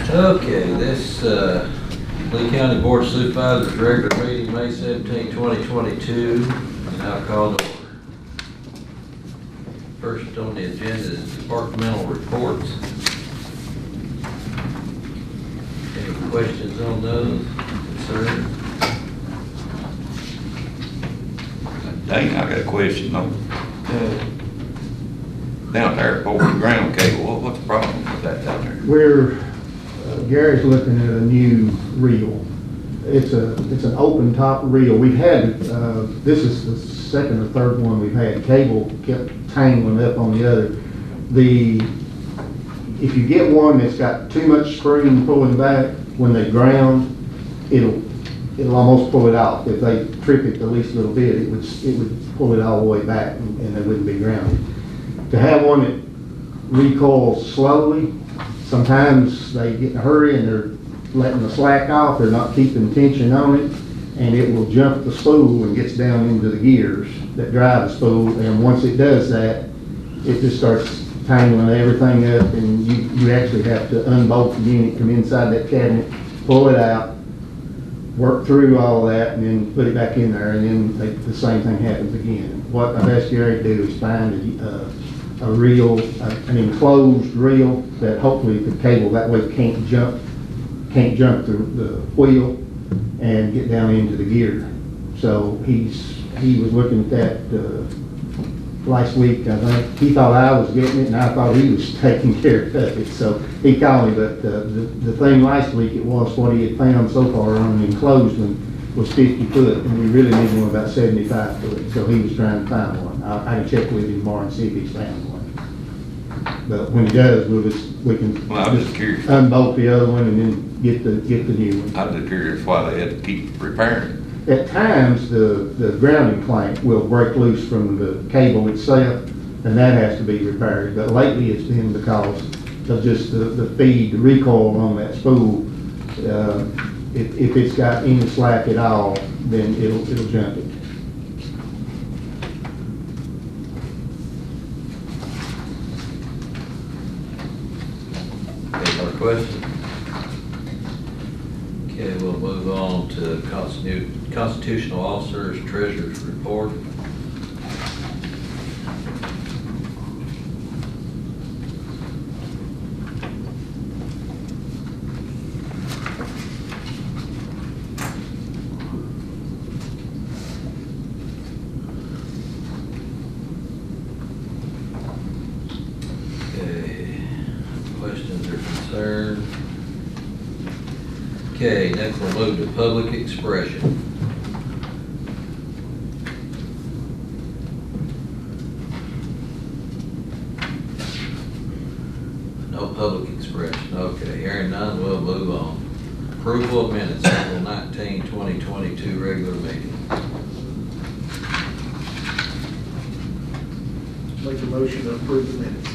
Okay, this Lee County Board of Supervisors regular meeting, May 17, 2022, and I'll call to order. First on the agenda is Departmental Reports. Any questions on those? Concerns? Dang, I got a question on down there over the ground cable. What's the problem with that down there? Gary's looking at a new reel. It's an open top reel. We've had, this is the second or third one we've had. Cable kept tangling up on the other. If you get one that's got too much spring pulling back, when they ground, it'll almost pull it off. If they trip it the least little bit, it would pull it all the way back and they wouldn't be grounded. To have one that recoils slowly, sometimes they get in a hurry and they're letting the slack off, they're not keeping tension on it, and it will jump the spool and gets down into the gears that drive the spool, and once it does that, it just starts tangling everything up, and you actually have to unbolt the unit from inside that cabinet, pull it out, work through all that, and then put it back in there, and then the same thing happens again. What I've asked Gary to do is find a reel, an enclosed reel that hopefully the cable that way can't jump the wheel and get down into the gear. So he was looking at that last week. I think he thought I was getting it, and I thought he was taking care of it. So he called me, but the thing last week, it was what he had found so far on the enclosed one was 50 foot, and we really need one about 75 foot. So he was trying to find one. I can check with him tomorrow and see if he's found one. But when he does, we can Well, I'm just curious. unbolt the other one and then get the new one. I'm just curious why they had to keep repairing it. At times, the grounding clamp will break loose from the cable itself, and that has to be repaired. But lately, it's been because of just the feed, the recoil on that spool. If it's got any slack at all, then it'll jump it. Any other questions? Okay, we'll move on to Constitutional Officers Treasurer's Report. Questions or concerns? Okay, next we'll move to public expression. No public expression. Okay, hearing none, we'll move on. Approval of minutes, April 19, 2022, regular meeting. Make a motion to approve the minutes.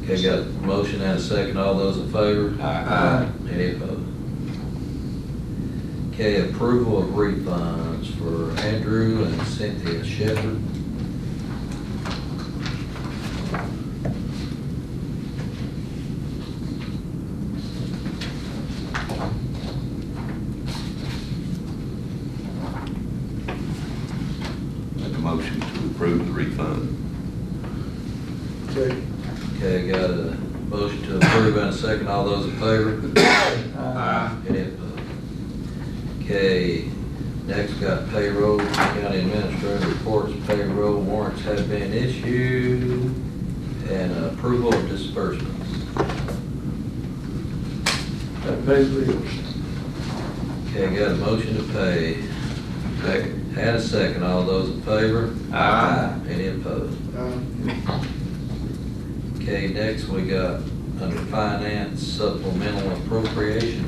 Okay, got a motion and a second. All those in favor? Aye. Any opposed? Okay, approval of refunds for Andrew and Cynthia Shepherd. Make a motion to approve the refund. Second. Okay, got a motion to approve and a second. All those in favor? Aye. Any opposed? Okay, next got payroll, county administrator reports, payroll warrants have been issued, and approval of disbursements. That pays bills. Okay, got a motion to pay. Second. And a second. All those in favor? Aye. Any opposed? Aye. Okay, next we got under finance supplemental appropriation.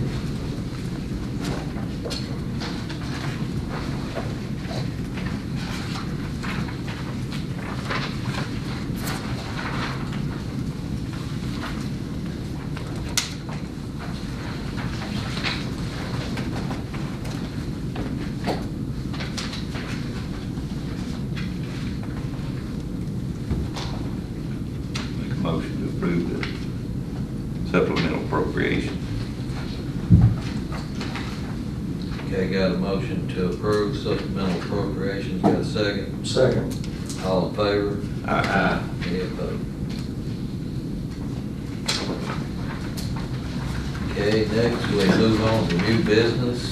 Make a motion to approve the supplemental appropriation. Okay, got a motion to approve supplemental appropriations, got a second? Second. All in favor? Aye. Any opposed? Okay, next we move on to new business.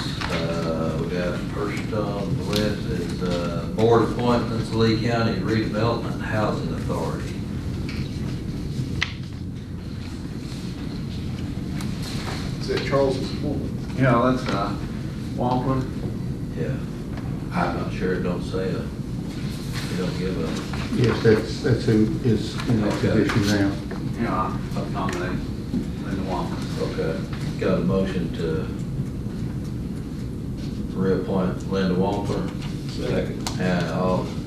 We got first on the list is board appointments, Lee County Redevelopment Housing Authority. Is that Charles's appointment? Yeah, that's, Wampler. Yeah, I'm not sure, it don't say it don't give a, Yes, that's who is in that Okay. position now. Yeah, I'll nominate Linda Walker. okay. Got a motion to reappoint Linda Wampler. Second. And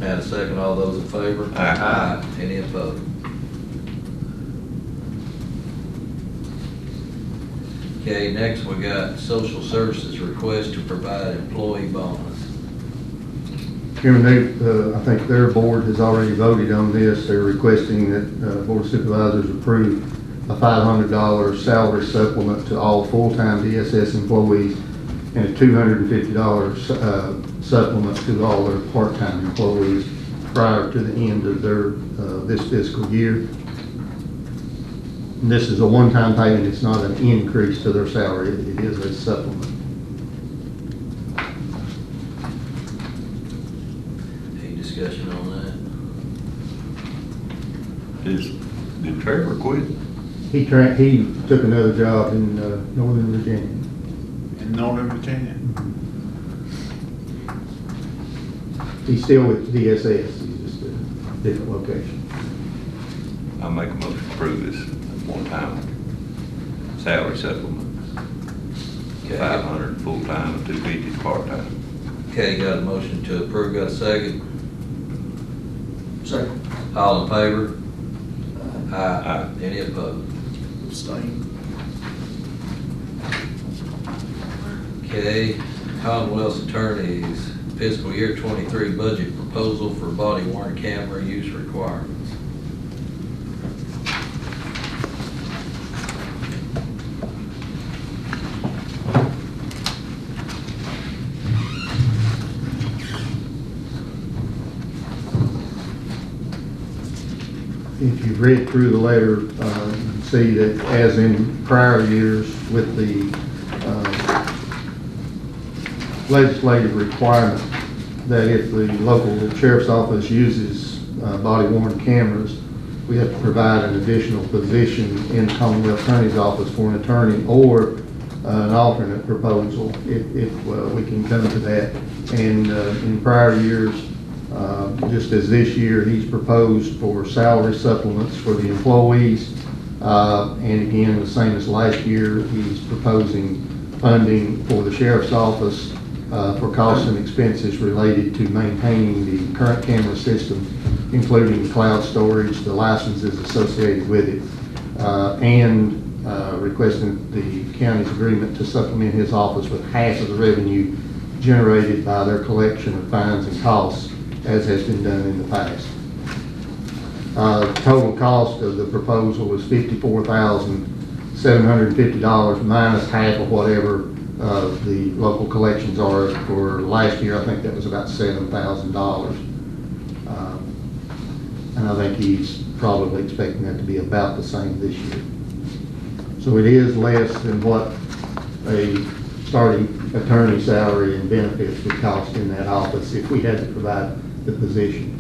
a second, all those in favor? Aye. Any opposed? Okay, next we got social services request to provide employee bonus. Chairman, I think their board has already voted on this. They're requesting that Board of Supervisors approve a $500 salary supplement to all full-time DSS employees and a $250 supplement to all their part-time employees prior to the end of their this fiscal year. And this is a one-time payment. It's not an increase to their salary. It is a supplement. Any discussion on Did Trevor quit? He took another job in Northern Virginia. In Northern Virginia? He's still with DSS. He's just a different location. I make a motion to approve this one-time salary supplement. that? 500 full-time and 250 part-time. Okay, got a motion to approve, got a second? Second. All in favor? Aye. Any opposed? Abstain. Okay, Commonwealth's Attorney's fiscal year 23 budget proposal for body worn camera use requirements. If you've read through the letter, you can see that as in prior years with the legislative requirement that if the local sheriff's office uses body worn cameras, we have to provide an additional position in the Commonwealth Attorney's office for an attorney or an alternate proposal if we can come to that. And in prior years, just as this year, he's proposed for salary supplements for the employees. And again, the same as last year, he's proposing funding for the sheriff's office for costs and expenses related to maintaining the current camera system, including cloud storage, the licenses associated with it, and requesting the county's agreement to supplement his office with half of the revenue generated by their collection of fines and costs, as has been done in the past. Total cost of the proposal was $54,750 minus half of whatever the local collections are. For last year, I think that was about $7,000. And I think he's probably expecting that to be about the same this year. So it is less than what a starting attorney salary and benefits would cost in that office if we had to provide the position.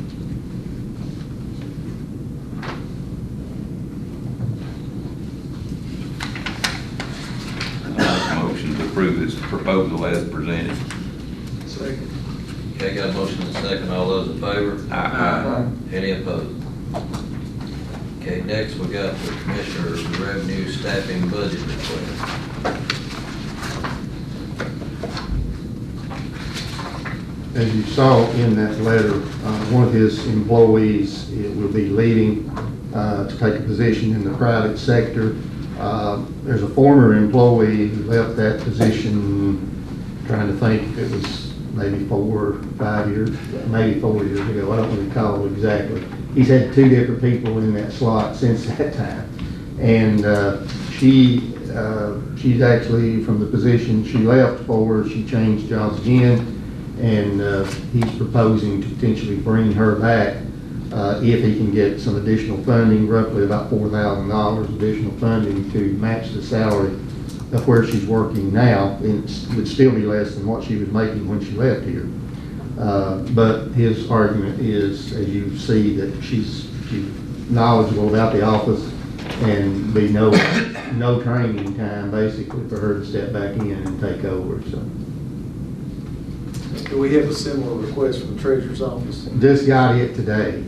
I make a motion to approve this proposal as presented. Second. Okay, got a motion and a second, all those in favor? Aye. Any opposed? Okay, next we got the Commissioner's Revenue Staffing Budget Request. As you saw in that letter, one of his employees will be leaving to take a position in the private sector. There's a former employee who left that position, trying to think if it was maybe 4 or 5 years, maybe 4 years ago. I don't recall exactly. He's had 2 different people in that slot since that time. And she she's actually, from the position she left for, she changed jobs again, and he's proposing to potentially bring her back if he can get some additional funding, roughly about $4,000 additional funding to match the salary of where she's working now. It would still be less than what she was making when she left here. But his argument is, as you see, that she's knowledgeable about the office and be no training time basically for her to step back in and take over. So Do we have a similar request from the treasurer's office? just got it today.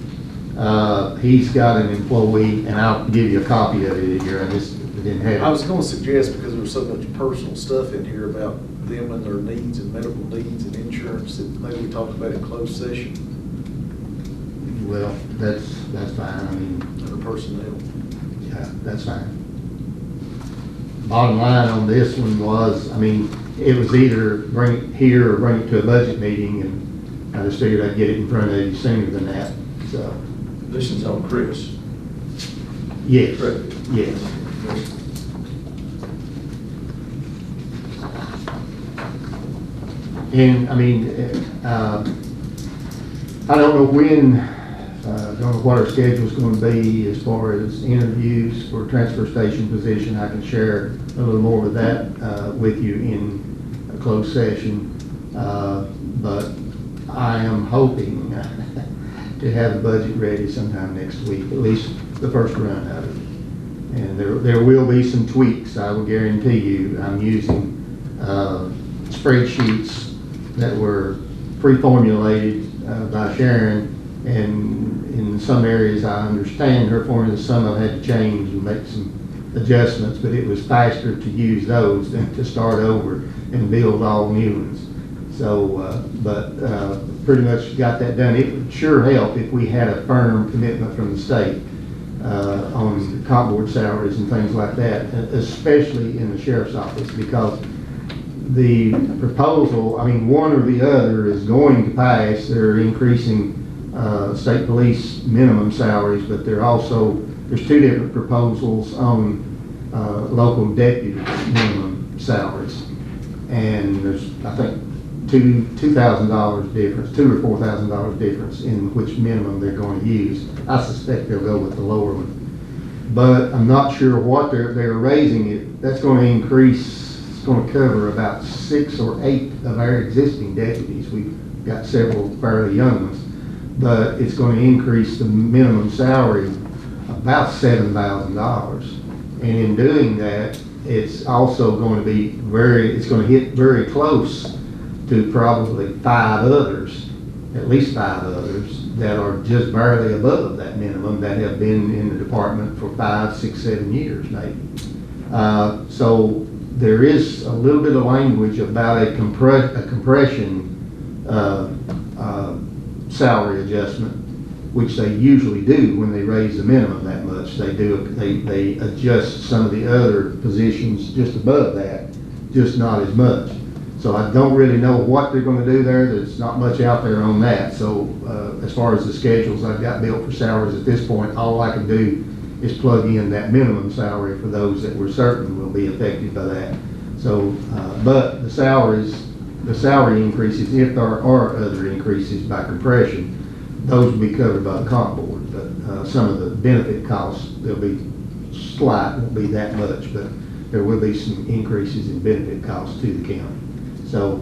He's got an employee, and I'll give you a copy of it here. I just didn't have it. I was going to suggest, because there was so much personal stuff in here about them and their needs and medical needs and insurance, that maybe we talked about in closed session, Well, that's fine. I mean, under personnel. yeah, that's fine. Bottom line on this one was, I mean, it was either bring it here or bring it to a budget meeting, and I just figured I'd get it in front of you sooner than that, so. This is on Chris. Yes, Correct. yes. And, I mean, I don't know when, don't know what our schedule's going to be as far as interviews for transfer station position. I can share a little more of that with you in a closed session. But I am hoping to have the budget ready sometime next week, at least the first run of it. And there will be some tweaks, I will guarantee you. I'm using spreadsheets that were pre-formulated by Sharon, and in some areas I understand her formula, some I've had to change and make some adjustments, but it was faster to use those than to start over and build all new ones. So, pretty much got that done. It would sure help if we had a firm commitment from the state on comp board salaries and things like that, especially in the sheriff's office, because the proposal, I mean, one or the other is going to pass. They're increasing state police minimum salaries, but there's two different proposals on local deputy minimum salaries. And there's, I think, $2,000 difference, $2,000 or $4,000 difference in which minimum they're going to use. I suspect they'll go with the lower one, but I'm not sure what they're raising it. That's going to increase. It's going to cover about 6 or 8 of our existing deputies. We've got several fairly young ones, but it's going to increase the minimum salary about $7,000. And in doing that, it's also going to be it's going to hit very close to probably 5 others, at least 5 others, that are just barely above that minimum, that have been in the department for 5, 6, 7 years maybe. So there is a little bit of language about a compression salary adjustment, which they usually do when they raise the minimum that much. They adjust some of the other positions just above that, just not as much. So I don't really know what they're going to do there. There's not much out there on that. So as far as the schedules I've got built for salaries at this point, all I can do is plug in that minimum salary for those that we're certain will be affected by that. So, but the salary increases, if there are other increases by compression, those will be covered by the comp board. But some of the benefit costs, they'll be slight, won't be that much, but there will be some increases in benefit costs to the county. So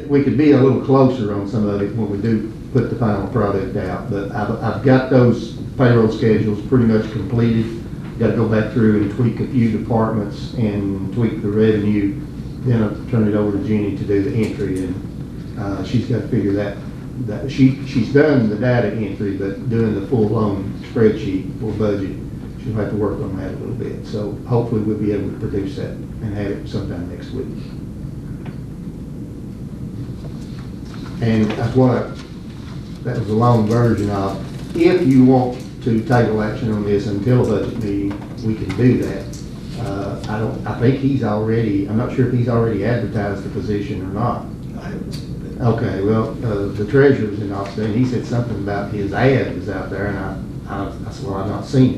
we could be a little closer on some of it when we do put the final product out. But I've got those payroll schedules pretty much completed. Got to go back through and tweak a few departments and tweak the revenue. Then I'll turn it over to Jeannie to do the entry, and she's got to figure that she's done the data entry, but doing the full-blown spreadsheet for budget, she'll have to work on that a little bit. So hopefully we'll be able to produce that and have it sometime next week. And that's that was a long version of. If you want to table action on this until a budget meeting, we can do that. I think I'm not sure if he's already advertised the position or not. I haven't seen that. Okay, well, the treasurer's in Austin, he said something about his ad was out there, and I said, well, I've not seen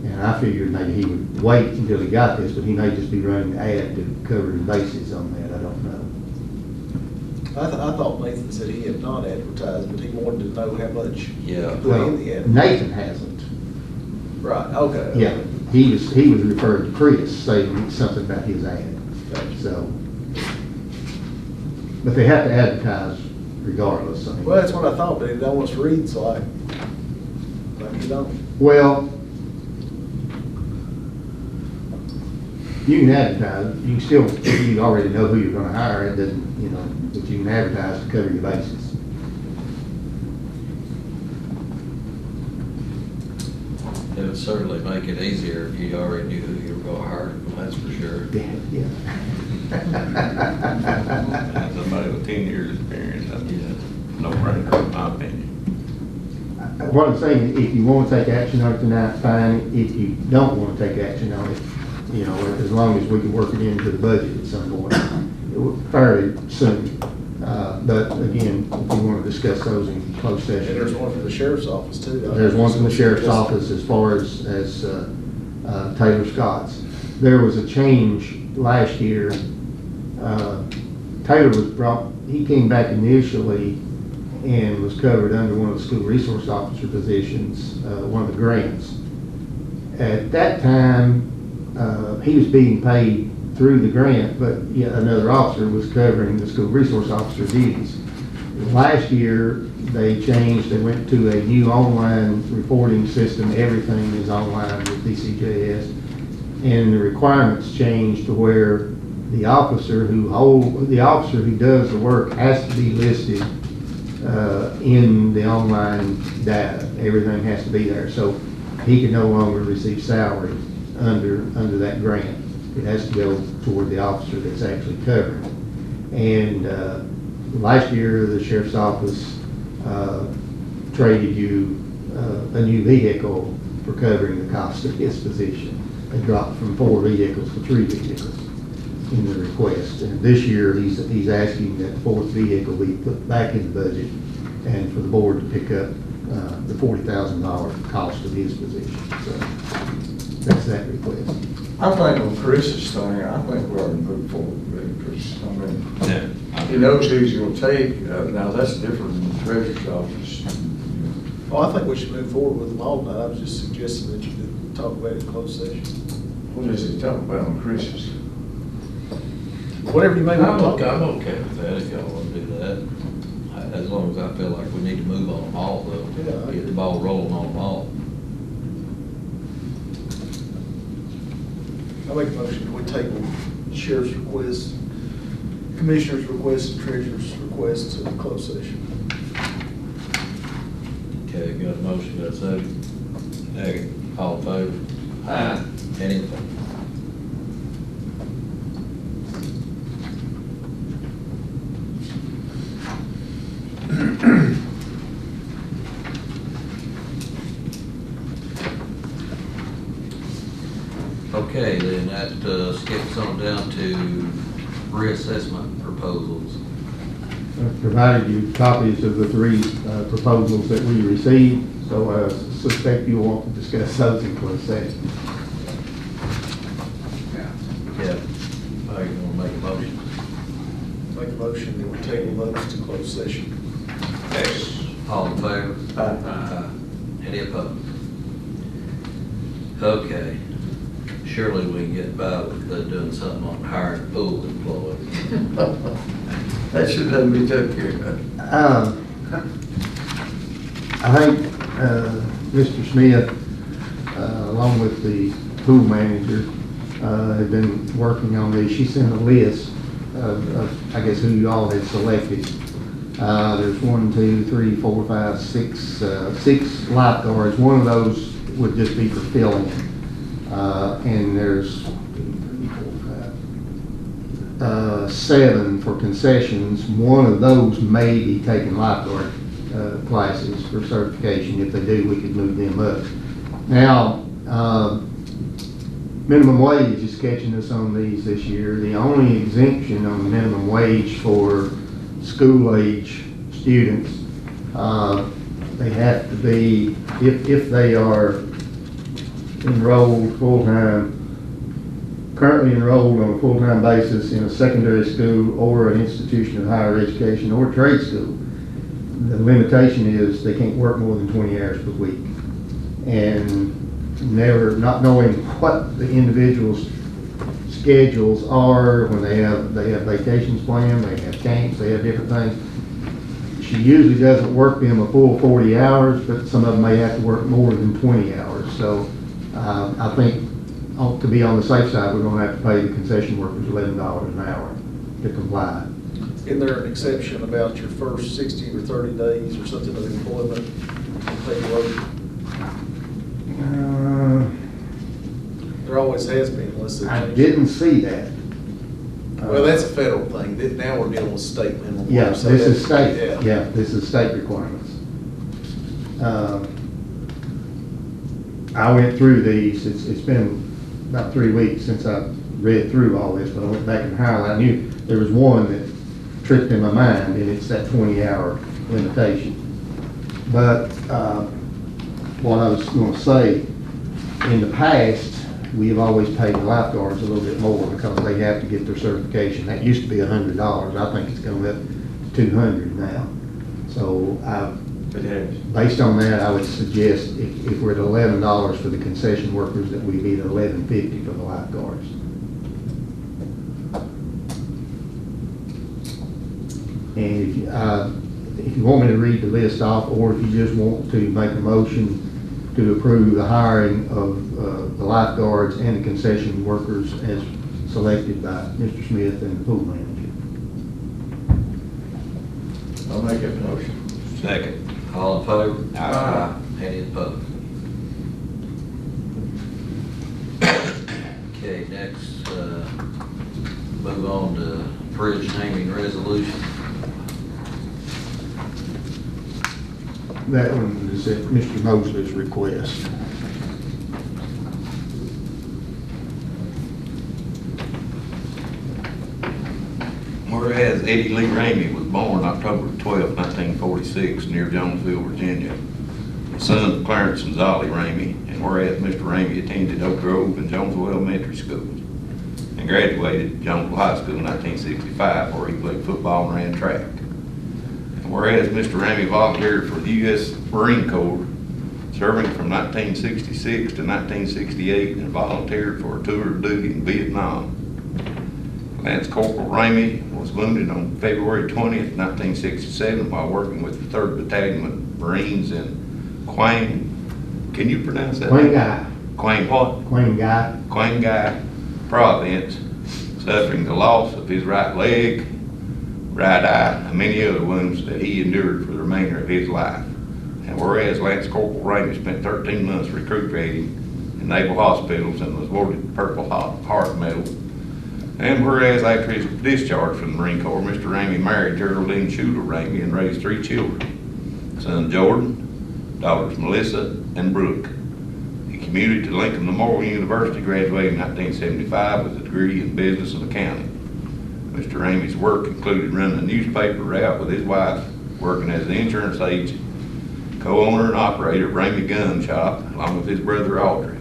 it. And I figured maybe he would wait until he got this, but he may just be running the ad to cover his bases on that, I don't know. I thought Nathan said he had not advertised, but he wanted to know how much Yeah. to put in the ad. Nathan hasn't. Right, okay. Yeah, he was referring to Chris, saying something about his ad, Gotcha. so. But they have to advertise regardless, I mean. Well, that's what I thought, but he don't want us to read, so like you don't. Well, you can advertise, you can still, if you already know who you're gonna hire, it doesn't, you know, but you can advertise to cover your bases. It would certainly make it easier if you already knew who you were gonna hire, that's for sure. Yeah. Somebody with 10 years experience, I mean, no brainer, in my opinion. What I'm saying, if you wanna take action on it tonight, fine. If you don't wanna take action on it, you know, as long as we can work it into the budget at some point, fairly soon. But again, if you wanna discuss those in closed And session. there's one from the sheriff's office too. There's one from the sheriff's office as far as Taylor Scott's. There was a change last year. Taylor was he came back initially and was covered under one of the school resource officer positions, one of the grants. At that time, he was being paid through the grant, but yet another officer was covering the school resource officer duties. Last year, they changed, they went to a new online reporting system. Everything is online with DCJS. And the requirements changed to where the officer who does the work has to be listed in the online data. Everything has to be there. So he can no longer receive salary under that grant. It has to go toward the officer that's actually covered. And last year, the sheriff's office traded you a new vehicle for covering the cost of his position. They dropped from 4 vehicles to 3 vehicles in the request. And this year, he's asking that 4th vehicle be put back in the budget and for the board to pick up the $40,000 cost of his position. So that's that request. I think on Chris's thing, I think we ought to move forward with it, because, I mean, Yeah. he knows who he's gonna take, now that's different than the treasurer's office. Well, I think we should move forward with them all tonight. I was just suggesting that you could talk about it in closed session. What is he talking about on Chris's? Whatever you may want to talk I'm about. okay with that if y'all wanna do that. As long as I feel like we need to move on them all though. Yeah, I Get agree. the ball rolling on them all. I make a motion, we table sheriff's request, commissioner's request, and treasurer's request to the closed session. Okay, got a motion, got a second? Second. All in favor? Aye. Any opposed? Okay, then that skips on down to reassessment proposals. I've provided you copies of the 3 proposals that we received, so I suspect you'll want to discuss those in closed session. Yeah. How you gonna make a motion? Make a motion that we table those to closed session. All in favor? Aye. Any opposed? Okay. Surely we can get by with doing something on hiring a pool employee. That should have been took care of. I think Mr. Smith, along with the pool manager, have been working on these. She sent a list of, I guess, who you all had selected. There's 1, 2, 3, 4, 5, 6, 6 lifeguards. One of those would just be for filling. And there's 7 for concessions. One of those may be taking lifeguard classes for certification. If they do, we could move them up. Now, minimum wage is catching us on these this year. The only exemption on the minimum wage for school-age students, they have to be, if they are enrolled full-time, currently enrolled on a full-time basis in a secondary school or an institution of higher education or trade school. The limitation is they can't work more than 20 hours per week. And not knowing what the individual's schedules are, when they have vacations planned, they have camps, they have different things. She usually doesn't work them a full 40 hours, but some of them may have to work more than 20 hours. So I think to be on the safe side, we're going to have to pay the concession workers $11 an hour to comply. Isn't there an exception about your first 60 or 30 days or something of employment payroll? There always has been, unless they I change it. didn't see that. Well, that's a federal thing. Now we're dealing with state minimum. Yeah, wage, so this is that's- state, yeah, this is state requirements. I went through these, it's been about 3 weeks since I read through all this, but I went back and highlighted. I knew there was one that tripped in my mind, and it's that 20-hour limitation. But what I was going to say, in the past, we have always paid the lifeguards a little bit more because they have to get their certification. That used to be $100. I think it's going up to $200 now. So based on that, I would suggest if we're at $11 for the concession workers, that we be at $11.50 for the lifeguards. And if you want me to read the list off, or if you just want to make a motion to approve the hiring of the lifeguards and the concession workers as selected by Mr. Smith and the pool manager. I'll make that motion. Second. All in favor? Aye. Any opposed? Okay, next, move on to bridge naming resolution. That one is at Mr. Mosley's request. Whereas Eddie Lee Ramey was born October 12, 1946, near Jonesville, Virginia, the son of Clarence and Zolly Ramey, and whereas Mr. Ramey attended Oak Grove and Jonesville Elementary Schools, and graduated Jonesville High School in 1965, where he played football and ran track. And whereas Mr. Ramey volunteered for the U.S. Marine Corps, serving from 1966 to 1968, and volunteered for a tour of duty in Vietnam. Lance Corporal Ramey was wounded on February 20th, 1967, while working with the 3rd Battalion Marines in Quang. Can you pronounce that? Quang Guy. Quang what? Quang Guy. Quang Guy Province, suffering the loss of his right leg, right eye, and many other wounds that he endured for the remainder of his life. And whereas Lance Corporal Ramey spent 13 months recuperating in naval hospitals and was awarded the Purple Heart Medal. And whereas after his discharge from the Marine Corps, Mr. Ramey married Geraldine Schuler Ramey and raised 3 children, son Jordan, daughters Melissa and Brooke. He commuted to Lincoln Memorial University, graduating in 1975 with a degree in business and accounting. Mr. Ramey's work included running a newspaper route with his wife, working as an insurance agent, co-owner and operator of Ramey Gun Shop, along with his brother Audrey.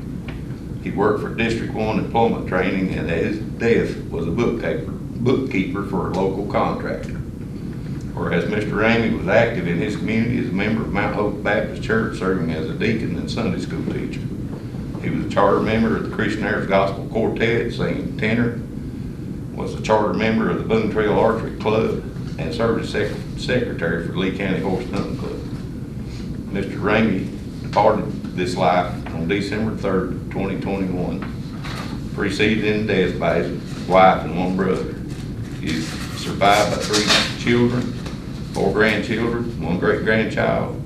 He worked for District 1 Employment Training, and at his death was a bookkeeper for a local contractor. Whereas Mr. Ramey was active in his community as a member of Mount Hope Baptist Church, serving as a deacon and Sunday school teacher. He was a charter member of the Christian Airs Gospel Quartet, singing tenor, was a charter member of the Boone Trail Archery Club, and served as secretary for Lee County Horse Hunting Club. Mr. Ramey departed this life on December 3rd, 2021, preceded in death by his wife and 1 brother. He is survived by 3 children, 4 grandchildren, 1 great-grandchild,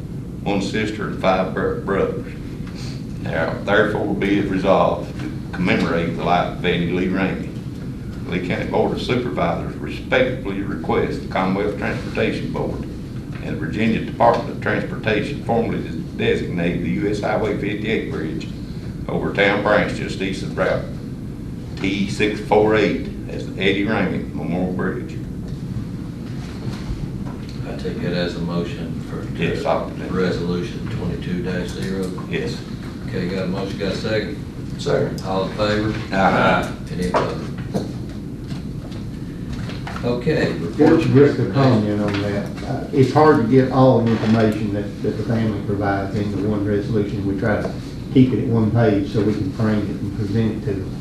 1 sister, and 5 brothers. Now, therefore, be it resolved to commemorate the life of Eddie Lee Ramey. The Lee County Board of Supervisors respectfully request the Commonwealth Transportation Board and the Virginia Department of Transportation formally designate the U.S. Highway 58 bridge over Town Branch just east of Route T648 as the Eddie Ramey Memorial Bridge. I take it as a motion for Yes, I'll- resolution 22-0. Yes. Okay, got a motion, got a second? Second. All in favor? Aye. Any opposed? Okay, reports Just and just a recommendations. comment on that. It's hard to get all the information that the family provides in the one resolution. We try to keep it at one page so we can frame it and present it to them.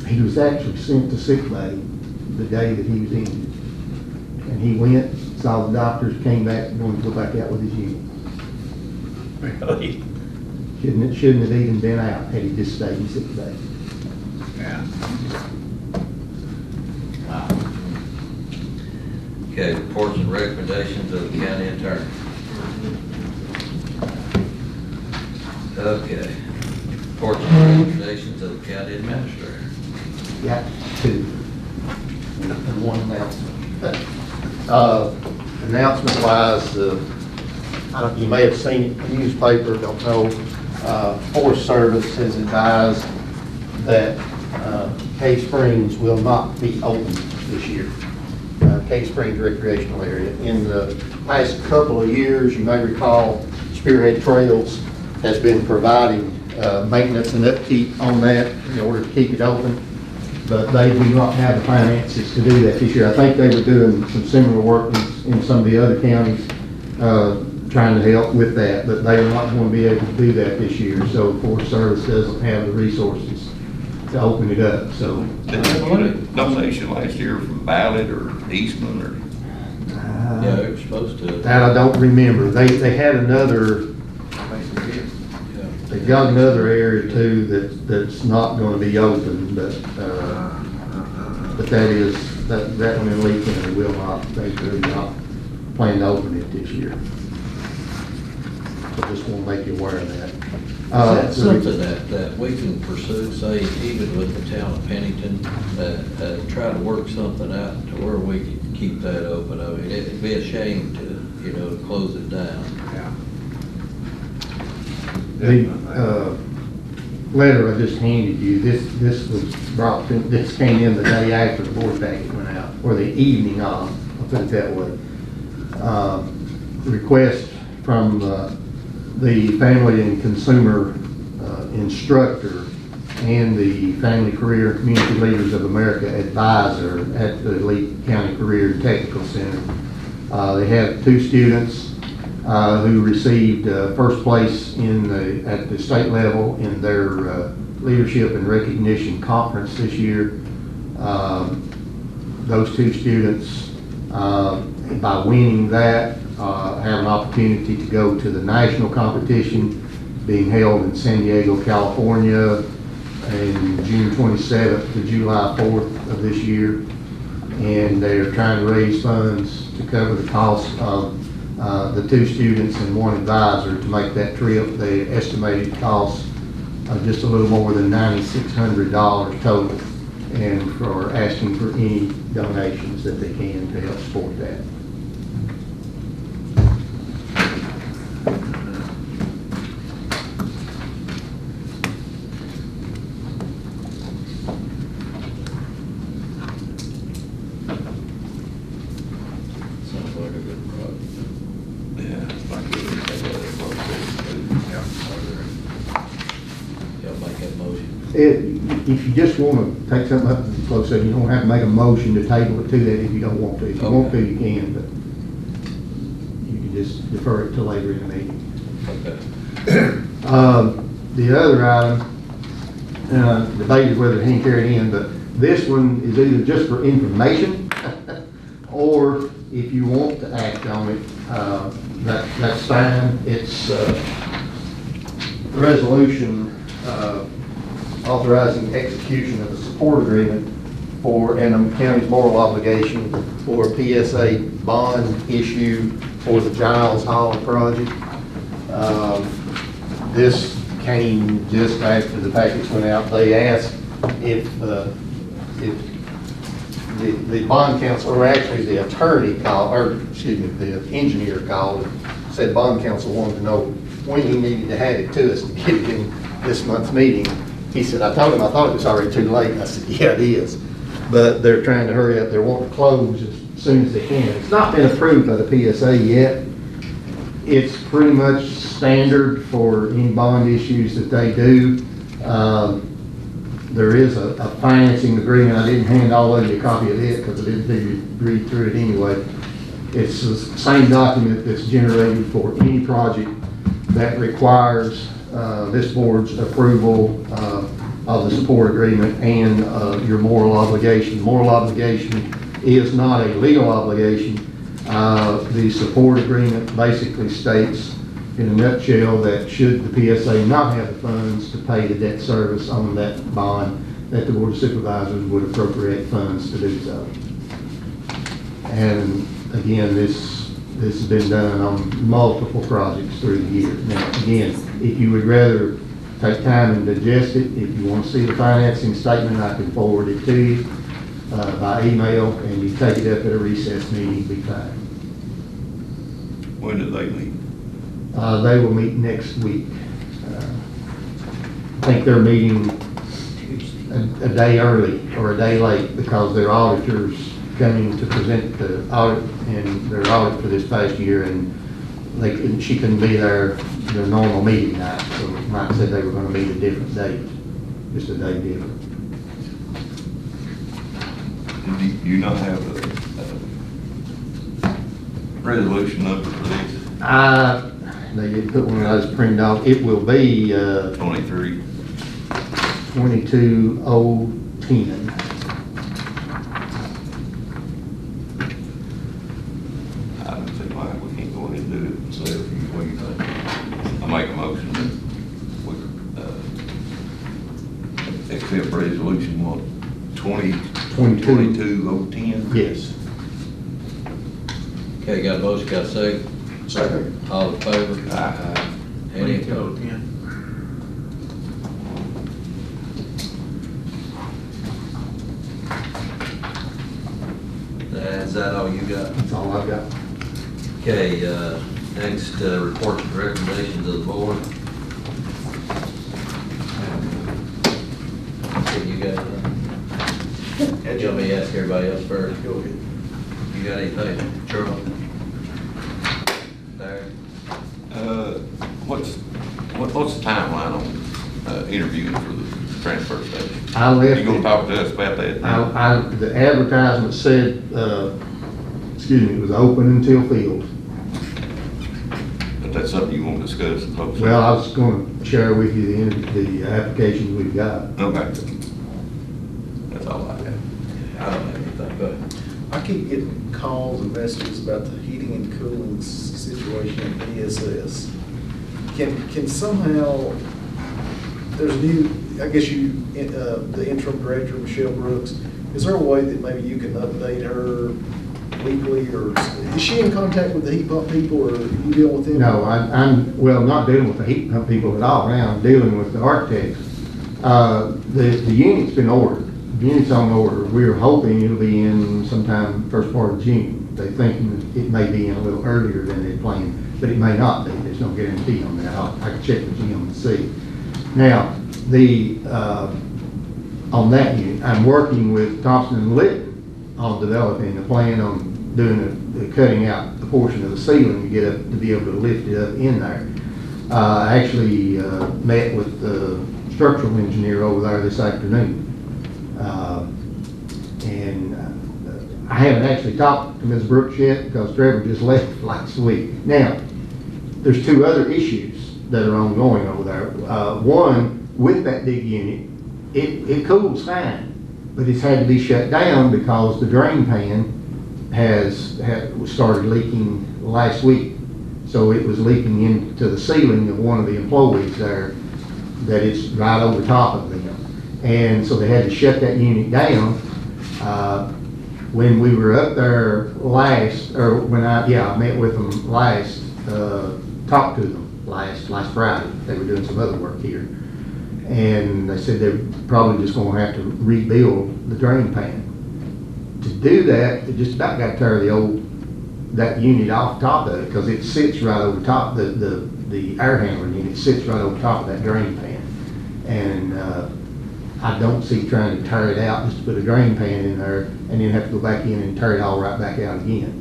He was actually sent to sick bay the day that he was injured. And he went, saw the doctors, came back, and wanted to go back out with his unit. Really? Shouldn't have even been out had he just stayed in sick bay. Yeah. Wow. Okay, reports and recommendations of the county attorney. Okay, reports and recommendations of the county administrator. Got two. And one announcement. Announcement wise, you may have seen it in the newspaper, don't know. Forest Service has advised that Cave Springs will not be open this year. Cave Springs recreational area. In the past couple of years, you may recall, Spearhead Trails has been providing maintenance and upkeep on that in order to keep it open, but they do not have the finances to do that this year. I think they were doing some similar work in some of the other counties, trying to help with that, but they are not going to be able to do that this year, so the Forest Service doesn't have the resources to open it up, so. Did they get a donation last year from Ballard or Eastman or? Yeah, they were supposed to. That I don't remember. They had another, Yeah. they got another area too that's not going to be open, but that one in Lee County will not, they do not plan to open it this year. So just want to make you aware of that. Is that something that we can pursue, say, even with the town of Pennington, try to work something out to where we can keep that open? I mean, it'd be a shame to, to close it down. Yeah. The letter I just handed you, this was brought, this came in the day after the board packet went out, or the evening of, I'll put it that way. Request from the Family and Consumer Instructor and the Family Career and Community Leaders of America Advisor at the Lee County Career Technical Center. They have two students who received first place at the state level in their Leadership and Recognition Conference this year. Those two students, by winning that, have an opportunity to go to the national competition being held in San Diego, California, in June 27th to July 4th of this year. And they're trying to raise funds to cover the cost of the two students and one advisor to make that trip. They estimated cost of just a little more than $9,600 total, and for asking for any donations that they can to help support that. Sounds like a good project. Yeah. Y'all make that motion. If you just want to take something up in closed session, you don't have to make a motion to table it to that if you don't want to. If you want to, you can, but you can just defer it till later in the meeting. Okay. The other item, debated whether he can carry it in, but this one is either just for information or if you want to act on it, that's fine. It's resolution authorizing execution of a support agreement for and the county's moral obligation for a PSA bond issue for the Giles Hall project. This came just after the package went out. They asked if the bond counsel, or actually the attorney called, or excuse me, the engineer called and said bond counsel wanted to know when he needed to have it to us to get it in this month's meeting. He said, I told him I thought it was already too late. And I said, yeah, it is. But they're trying to hurry up. They're wanting to close as soon as they can. It's not been approved by the PSA yet. It's pretty much standard for any bond issues that they do. There is a financing agreement. I didn't hand all of you a copy of it because I didn't think you'd read through it anyway. It's the same document that's generated for any project that requires this board's approval of the support agreement and your moral obligation. Moral obligation is not a legal obligation. The support agreement basically states in a nutshell that should the PSA not have the funds to pay the debt service on that bond, that the Board of Supervisors would appropriate funds to do so. And again, this has been done on multiple projects through the year. Now, again, if you would rather take time and digest it, if you want to see the financing statement, I can forward it to you by email, and you take it up at a recess meeting, be fine. When do they meet? They will meet next week. I think they're meeting a day early or a day late because their auditors coming to present the audit and their audit for this past year, and she couldn't be there their normal meeting night, so Mike said they were going to meet a different date, just a day different. Do you not have a resolution number for this? They did put one of those printed off. It will be 23. 22010. I don't think we can't go ahead and do it ourselves. What do you think? I make a motion that we accept resolution 22-010. Yes. Okay, got a motion, got a second? Second. All in favor? Aye. Any opposed? Is that all you got? That's all I've got. Okay, next, reports and recommendations of the board. What you got? You want me to ask everybody else first? Go ahead. You got anything, Charles? Larry? What's the timeline on interviewing for the transfer station? I left You gonna it. talk to us about that? The advertisement said, it was open until filled. But that's something you want to discuss in closed Well, I session? was going to share with you the applications we've got. Okay. That's all I have. I don't have anything, go ahead. I keep getting calls and messages about the heating and cooling situation at ESS. Can somehow, there's new, I guess the interim director, Michelle Brooks, is there a way that maybe you can update her weekly, or is she in contact with the heat pump people, or are you dealing with them? No, I'm not dealing with the heat pump people at all now. I'm dealing with the architects. The unit's been ordered. The unit's on order. We're hoping it'll be in sometime first part of June. They're thinking it may be in a little earlier than they planned, but it may not be. There's no guarantee on that. I can check with Jim and see. Now, on that unit, I'm working with Thompson and Litton on developing a plan on doing cutting out the portion of the ceiling to get up, to be able to lift it up in there. I actually met with the structural engineer over there this afternoon. I haven't actually talked to Ms. Brooks yet because Trevor just left last week. Now, there's two other issues that are ongoing over there. One, with that big unit, it cools fine, but it's had to be shut down because the drain pan started leaking last week. So it was leaking into the ceiling of one of the employees there, that it's right over top of them. And so they had to shut that unit down. When we were up there last, or when I met with them last, talked to them last Friday. They were doing some other work here. And they said they're probably just gonna have to rebuild the drain pan. To do that, they just about got to tear that unit off top of it, because it sits right over top, the air handler unit sits right over top of that drain pan. And I don't see trying to tear it out just to put a drain pan in there and then have to go back in and tear it all right back out again.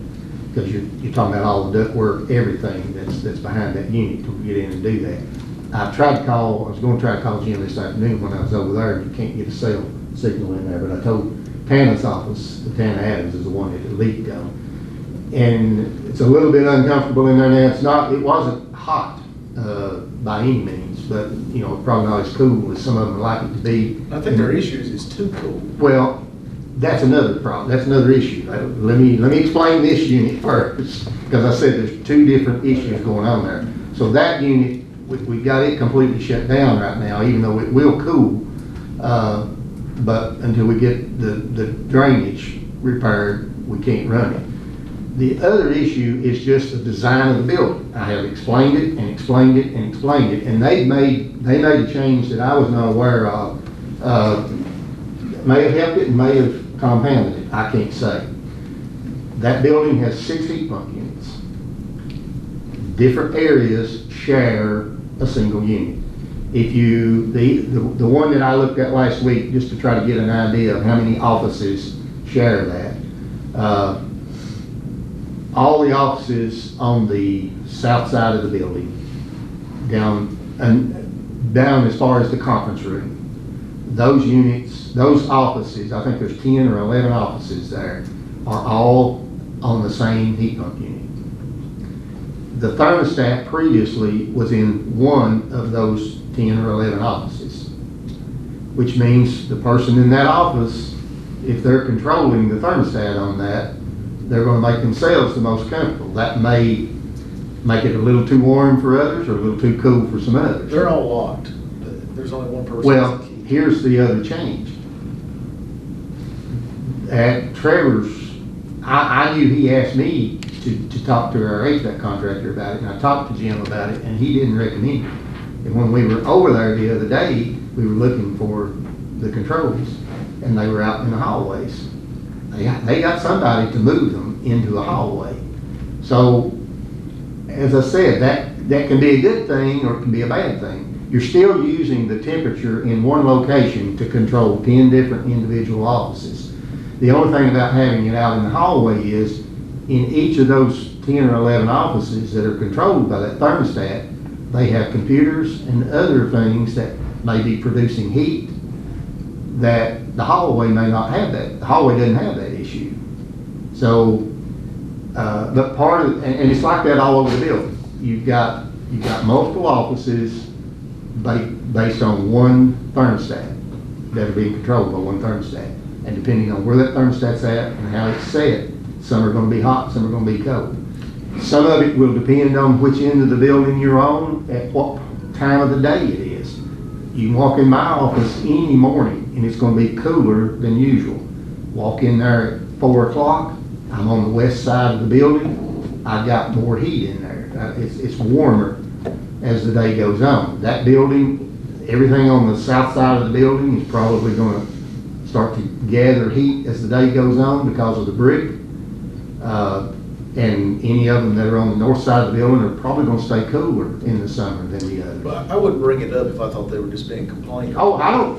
because you're talking about all the ductwork, everything that's behind that unit to get in and do that. I was going to try to call Jim this afternoon when I was over there, and you can't get a cell signal in there, but I told Tana's office, Tana Adams is the one that the leak on. And it's a little bit uncomfortable in there now. It wasn't hot by any means, but, probably not as cool as some of them like it to be. I think their issues is too cool. Well, that's another problem, that's another issue. Let me explain this unit first, because I said there's two different issues going on there. So that unit, we got it completely shut down right now, even though it will cool, but until we get the drainage repaired, we can't run it. The other issue is just the design of the building. I have explained it and explained it and explained it, and they made a change that I was not aware of. May have helped it and may have compounded it, I can't say. That building has 6 heat pump units. Different areas share a single unit. If the one that I looked at last week, just to try to get an idea of how many offices share that, all the offices on the south side of the building, down as far as the conference room, those units, those offices, I think there's 10 or 11 offices there, are all on the same heat pump unit. The thermostat previously was in one of those 10 or 11 offices, which means the person in that office, if they're controlling the thermostat on that, they're going to make themselves the most comfortable. That may make it a little too warm for others or a little too cool for some others. They're all locked. There's only one person. Well, that's the key. here's the other change. At Trevor's, I knew he asked me to talk to our HVAC contractor about it, and I talked to Jim about it, and he didn't recommend it. And when we were over there the other day, we were looking for the controls, and they were out in the hallways. They got somebody to move them into a hallway. So, as I said, that can be a good thing or it can be a bad thing. You're still using the temperature in one location to control 10 different individual offices. The only thing about having it out in the hallway is, in each of those 10 or 11 offices that are controlled by that thermostat, they have computers and other things that may be producing heat that the hallway may not have that. The hallway doesn't have that issue. So, but part of, and it's like that all over the building. You've got multiple offices based on one thermostat that are being controlled by one thermostat. And depending on where that thermostat's at and how it's set, some are going to be hot, some are going to be cold. Some of it will depend on which end of the building you're on at what time of the day it is. You can walk in my office any morning and it's going to be cooler than usual. Walk in there at 4 o'clock, I'm on the west side of the building, I've got more heat in there. It's warmer as the day goes on. That building, everything on the south side of the building is probably going to start to gather heat as the day goes on because of the brick. And any of them that are on the north side of the building are probably going to stay cooler in the summer than the others. But I wouldn't bring it up if I thought they were just being complained. Oh,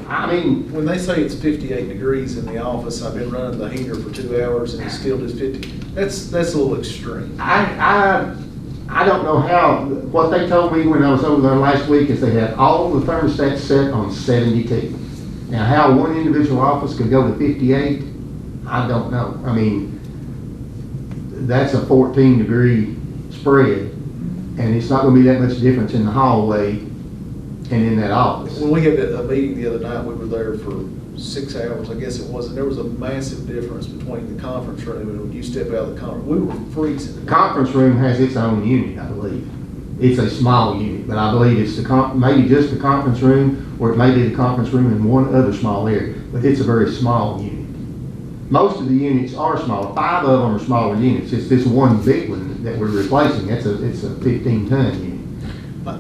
I mean, When they say it's 58 degrees in the office, I've been running the heater for 2 hours and it's still just 50. That's a little extreme. I don't know how, what they told me when I was over there last week is they had all the thermostats set on 72. Now, how one individual office could go to 58, I don't know. I mean, that's a 14-degree spread, and it's not going to be that much difference in the hallway and in that office. When we had a meeting the other night, we were there for 6 hours, I guess it was, and there was a massive difference between the conference room and when you step out of the conference. We were freezing. The conference room has its own unit, I believe. It's a small unit, but I believe it's maybe just the conference room, or it may be the conference room in one other small area, but it's a very small unit. Most of the units are smaller. 5 of them are smaller units. It's this one big one that we're replacing. It's a 15-ton unit.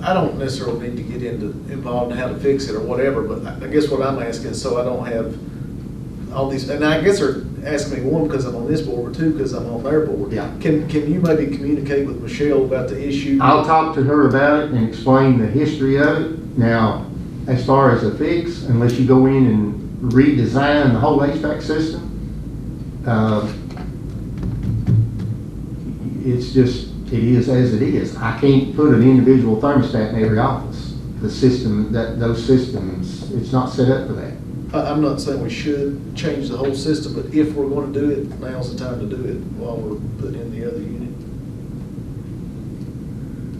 I don't necessarily need to get involved in how to fix it or whatever, but I guess what I'm asking is so I don't have all these, and I guess they're asking me, one, because I'm on this board, or 2, because I'm on their board. Yeah. Can you maybe communicate with Michelle about the issue? I'll talk to her about it and explain the history of it. Now, as far as a fix, unless you go in and redesign the whole HVAC system, it's just, it is as it is. I can't put an individual thermostat in every office. The system, those systems, it's not set up for that. I'm not saying we should change the whole system, but if we're gonna do it, now's the time to do it while we're putting in the other unit.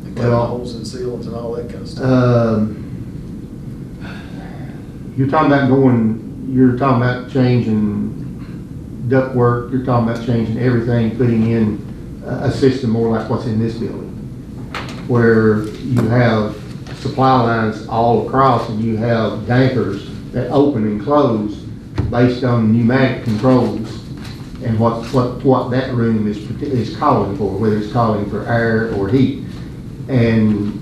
And cut the Well, holes in sealants and all that kind of stuff. You're talking about changing ductwork, you're talking about changing everything, putting in a system more like what's in this building, where you have supply lines all across and you have dampers that open and close based on pneumatic controls and what that room is calling for, whether it's calling for air or heat. And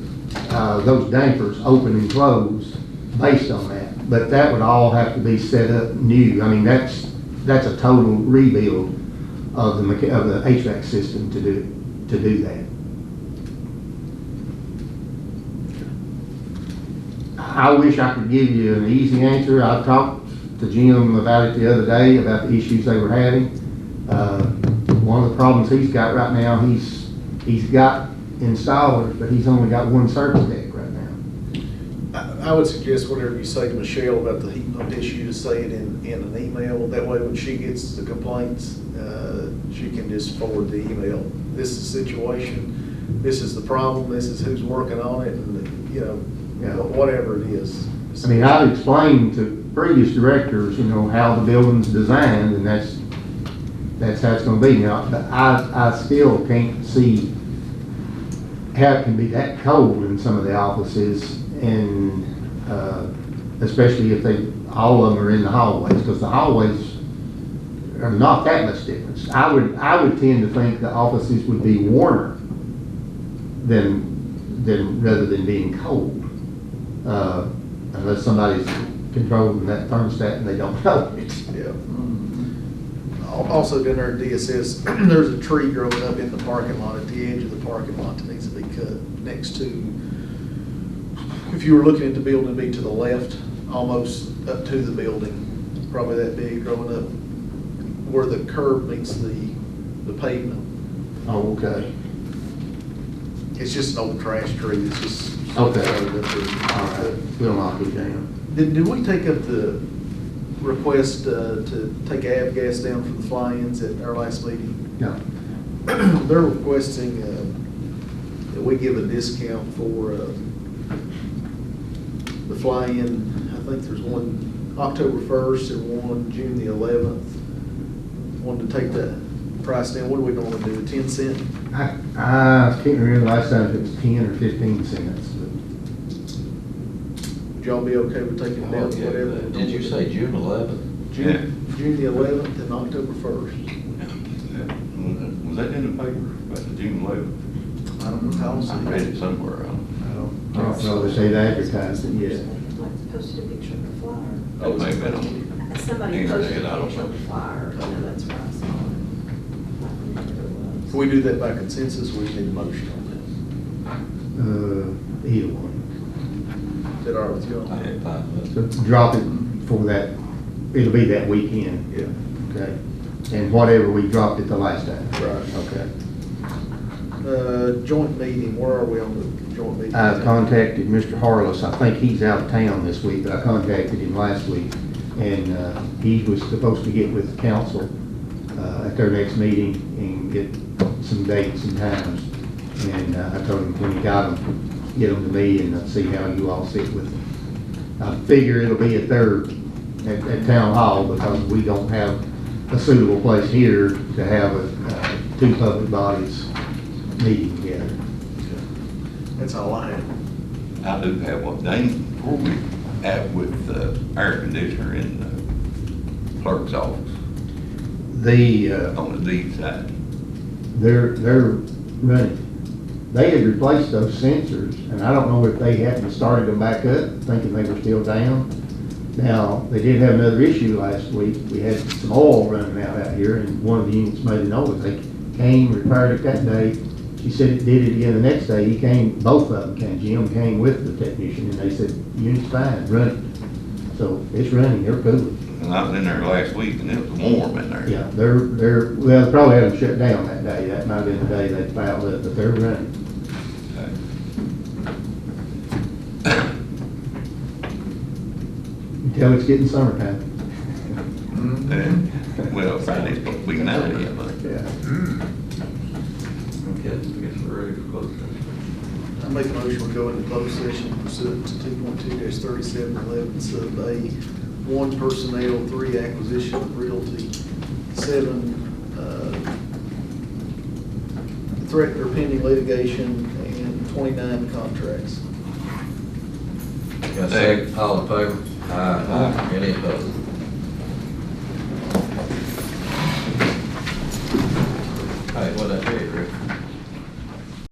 those dampers open and close based on that. But that would all have to be set up new. I mean, that's a total rebuild of the HVAC system to do that. I wish I could give you an easy answer. I talked to Jim about it the other day, about the issues they were having. One of the problems he's got right now, he's got installers, but he's only got one service deck right now. I would suggest whatever you say to Michelle about the heat pump issue, to say it in an email. That way when she gets the complaints, she can just forward the email. This is the situation, this is the problem, this is who's working on it, and, you know, Yeah. whatever it is. I mean, I've explained to previous directors, you know, how the building's designed, and that's how it's gonna be now. But I still can't see how it can be that cold in some of the offices, and especially if all of them are in the hallways, because the hallways are not that much difference. I would tend to think the offices would be warmer than rather than being cold. Unless somebody's controlling that thermostat and they don't know it. Yeah. Also down there at DSS, there's a tree growing up in the parking lot, at the edge of the parking lot, that needs to be cut next to, if you were looking at the building, it'd be to the left, almost up to the building, probably that big, growing up where the curb meets the pavement. Oh, okay. It's just an old trash tree, it's just. Okay. All right, we'll knock it down. Did we take up the request to take avgas down for the fly-ins at our last meeting? No. They're requesting that we give a discount for the fly-in. I think there's one October 1st and one June the 11th. Wanted to take that price down. What do we normally do, 10 cent? I can't remember last time if it was 10 or 15 cents. Would y'all be okay with taking it down to whatever? Did you say June 11th? June the 11th and October 1st. Was that in the paper, about the June 11th? I don't recall I seeing read it. it somewhere. I don't know if they'd advertised it yet. Like posted a picture of the flyer. It may have been on. Somebody Internet, posted I a don't picture of know. the flyer, I know that's where I saw it. I don't remember what it was. Can we do that by consensus, or we need a motion on Either one. that? Is that all right with you? I had 5 minutes. So drop it for that, it'll be that weekend. Yeah. Okay. And whatever we dropped it the last time. Right. Okay. Joint meeting, where are we on the joint meeting? I contacted Mr. Harless. I think he's out of town this week, but I contacted him last week. And he was supposed to get with the council at their next meeting and get some dates and times. And I told him when he got them, get them to me and see how you all sit with them. I figure it'll be at Town Hall, because we don't have a suitable place here to have two public bodies meeting together. That's all I have. I do have one thing, before we have with the air conditioner in the clerk's office, on the deep side. They're running. They had replaced those sensors, and I don't know if they hadn't started them back up, thinking they were still down. Now, they did have another issue last week. We had some oil running out here, and one of the units made a noise. They came, repaired it that day. She said it did it again the next day. He came, both of them came. Jim came with the technician, and they said, unit's fine, running. So it's running, they're cooling. And I was in there last week and it was warm in there. Yeah, well, they probably had them shut down that day. That might have been the day they fouled up, but they're running. Okay. Until it's getting summertime. And, well, Friday's supposed to be 90, but Yeah. Okay, I guess we're ready for closed session. I make a motion to go into closed session pursuant to 2.2-3711 sub A, 1 personnel, 3 acquisition of realty, 7 threat or pending litigation, and 29 contracts. Got a second, all in favor? Aye. Any opposed?